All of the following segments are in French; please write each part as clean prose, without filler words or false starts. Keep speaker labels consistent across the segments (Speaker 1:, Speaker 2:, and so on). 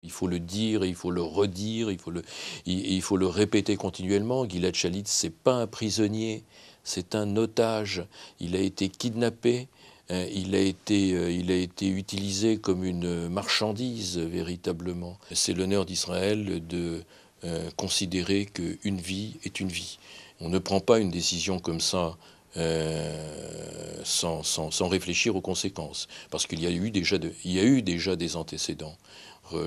Speaker 1: Il faut le dire, il faut le redire, il faut le répéter continuellement. Gilad Shalit, c'est pas un prisonnier, c'est un otage. Il a été kidnappé. Il a été utilisé comme une marchandise, véritablement. C'est l'honneur d'Israël de considérer qu'une vie est une vie. On ne prend pas une décision comme ça sans réfléchir aux conséquences. Parce qu'il y a eu déjà des antécédents.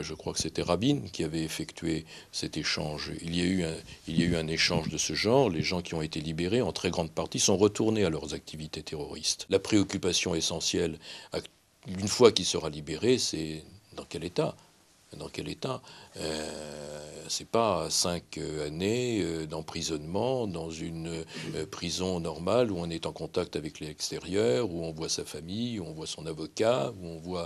Speaker 1: Je crois que c'était Rabin qui avait effectué cet échange. Il y a eu un échange de ce genre. Les gens qui ont été libérés, en très grande partie, sont retournés à leurs activités terroristes. La préoccupation essentielle, une fois qu'il sera libéré, c'est dans quel état ? Dans quel état c'est pas 5 années d'emprisonnement dans une prison normale où on est en contact avec l'extérieur, où on voit sa famille, où on voit son avocat, où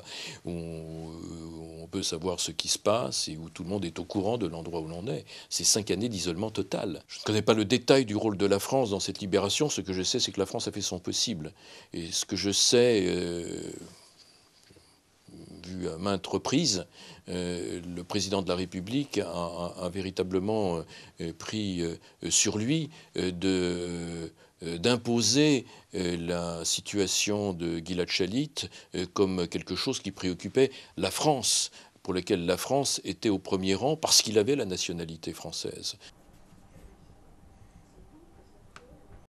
Speaker 1: on peut savoir ce qui se passe et où tout le monde est au courant de l'endroit où l'on est. C'est 5 années d'isolement total. Je ne connais pas le détail du rôle de la France dans cette libération. Ce que je sais, c'est que la France a fait son possible. Et ce que je sais, vu à maintes reprises, le président de la République a véritablement pris sur lui d'imposer la situation de Gilad Shalit comme quelque chose qui préoccupait la France, pour lequel la France était au premier rang parce qu'il avait la nationalité française.